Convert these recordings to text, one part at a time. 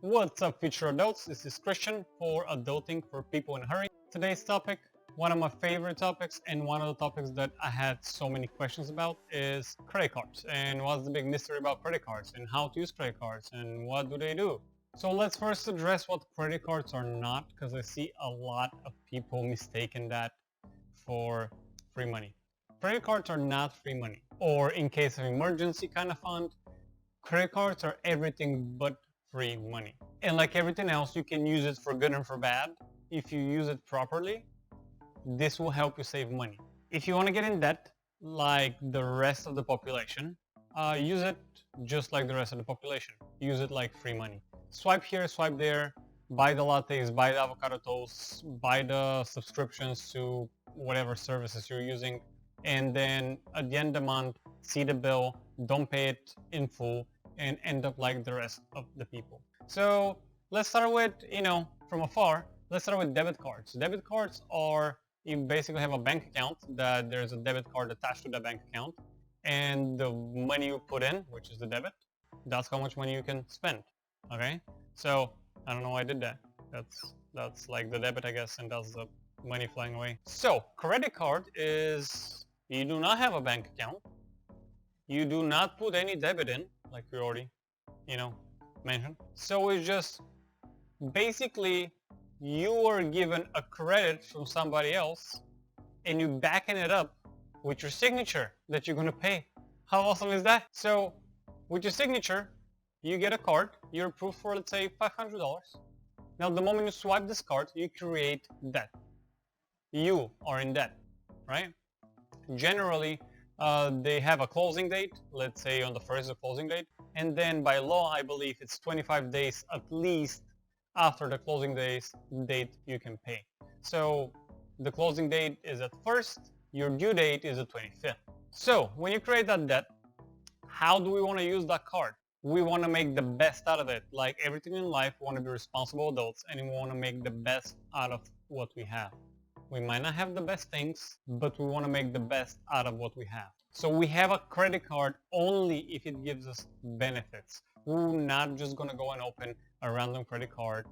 What's up, future adults? This is Christian for Adulting for People in a Hurry. Today's topic, one of my favorite topics and one of the topics that I had so many questions about, is credit cards. And what's the big mystery about credit cards and how to use credit cards and what do they do? So let's first address what credit cards are not, because I see a lot of people mistaking that for free money. Credit cards are not free money, or in case of emergency kind of fund. Credit cards are everything but free money. And like everything else, you can use it for good and for bad. If you use it properly, this will help you save money. If you want to get in debt, like the rest of the population, use it just like the rest of the population. Use it like free money. Swipe here, swipe there, buy the lattes, buy the avocado toasts, buy the subscriptions to whatever services you're using, and then at the end of the month, see the bill, don't pay it in full, and end up like the rest of the people. So let's start with, from afar, let's start with debit cards. Debit cards are, you basically have a bank account that there's a debit card attached to that bank account, and the money you put in, which is the debit, that's how much money you can spend. Okay? So I don't know why I did that. That's like the debit, I guess, and that's the money flying away. So credit card is, you do not have a bank account. You do not put any debit in, like we already, mentioned. So it's just basically you are given a credit from somebody else and you backing it up with your signature that you're going to pay. How awesome is that? So with your signature, you get a card, you're approved for, let's say, $500. Now the moment you swipe this card, you create debt. You are in debt, right? Generally, they have a closing date, let's say on the 1st, the closing date, and then by law, I believe it's 25 days at least after the closing date you can pay. So the closing date is at 1st, your due date is the 25th. So when you create that debt, how do we want to use that card? We want to make the best out of it. Like everything in life, we want to be responsible adults and we want to make the best out of what we have. We might not have the best things, but we want to make the best out of what we have. So we have a credit card only if it gives us benefits. We're not just going to go and open a random credit card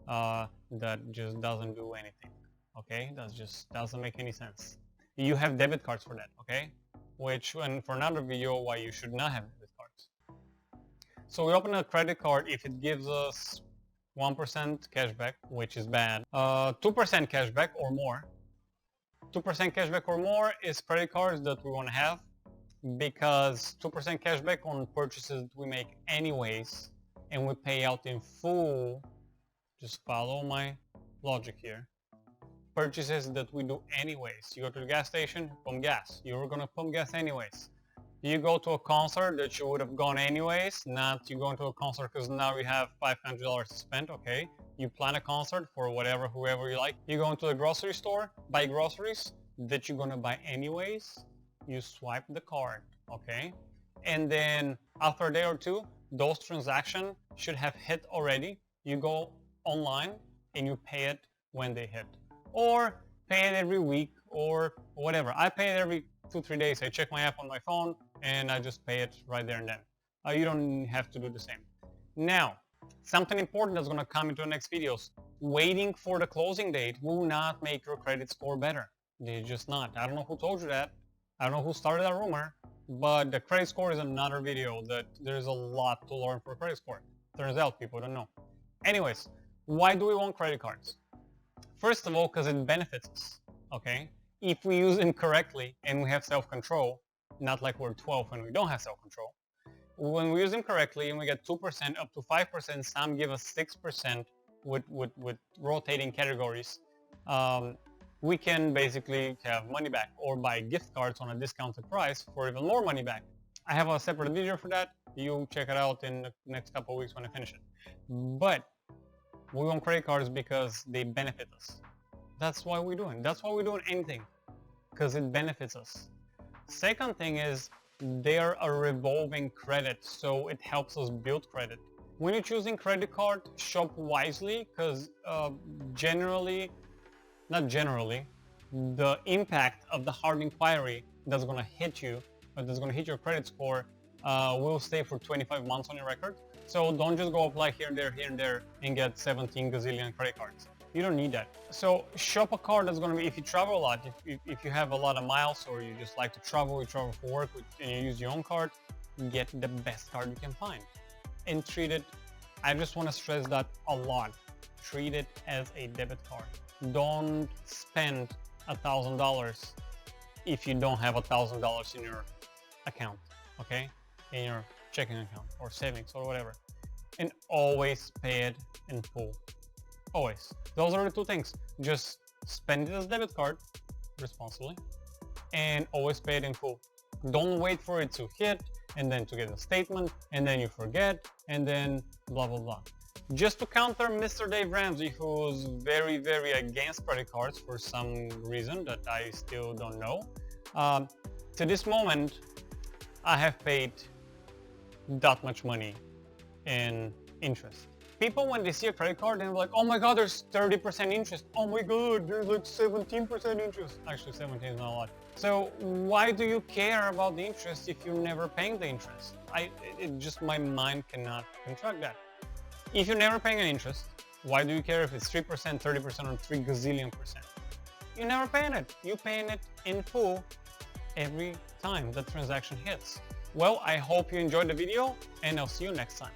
that just doesn't do anything. Okay? That just doesn't make any sense. You have debit cards for that, okay? Which, and for another video, why you should not have debit cards. So we open a credit card if it gives us 1% cashback, which is bad. 2% cashback or more. 2% cashback or more is credit cards that we want to have because 2% cashback on purchases we make anyways and we pay out in full. Just follow my logic here. Purchases that we do anyways. You go to the gas station, pump gas. You're going to pump gas anyways. You go to a concert that you would have gone anyways, not you going to a concert because now you have $500 to spend, okay? You plan a concert for whoever you like. You go into the grocery store, buy groceries that you're going to buy anyways. You swipe the card, okay? And then after a day or two, those transactions should have hit already. You go online and you pay it when they hit. Or pay it every week or whatever. I pay it every 2-3 days. I check my app on my phone and I just pay it right there and then. You don't have to do the same. Now, something important that's going to come into the next videos. Waiting for the closing date will not make your credit score better. They're just not. I don't know who told you that. I don't know who started that rumor, but the credit score is another video that there's a lot to learn for credit score. Turns out people don't know. Anyways, why do we want credit cards? First of all, because it benefits us, okay? If we use them correctly and we have self-control, not like we're 12 and we don't have self-control. When we use them correctly and we get 2% up to 5%, some give us 6% with rotating categories, we can basically have money back or buy gift cards on a discounted price for even more money back. I have a separate video for that. You check it out in the next couple of weeks when I finish it. But we want credit cards because they benefit us. That's why we're doing. That's why we're doing anything, because it benefits us. Second thing is they're a revolving credit, so it helps us build credit. When you're choosing credit card, shop wisely, because the impact of the hard inquiry that's going to hit you, or that's going to hit your credit score, will stay for 25 months on your record. So don't just go apply here and there, and get 17 gazillion credit cards. You don't need that. So shop a card that's going to be, if you travel a lot, if you have a lot of miles, or you just like to travel, you travel for work, and you use your own card, get the best card you can find. And treat it, I just want to stress that a lot, treat it as a debit card. Don't spend $1,000 if you don't have $1,000 in your account, okay? In your checking account or savings or whatever. And always pay it in full. Always. Those are the two things. Just spend it as a debit card responsibly, and always pay it in full. Don't wait for it to hit and then to get a statement and then you forget and then blah blah blah. Just to counter Mr. Dave Ramsey, who's very against credit cards for some reason that I still don't know. To this moment, I have paid that much money in interest. People, when they see a credit card, they're like, oh my god, there's 30% interest. Oh my god, there's like 17% interest. Actually, 17 is not a lot. So why do you care about the interest if you're never paying the interest? My mind cannot contract that. If you're never paying an interest, why do you care if it's 3%, 30%, or 3 gazillion percent? You're never paying it. You're paying it in full every time the transaction hits. Well, I hope you enjoyed the video, and I'll see you next time.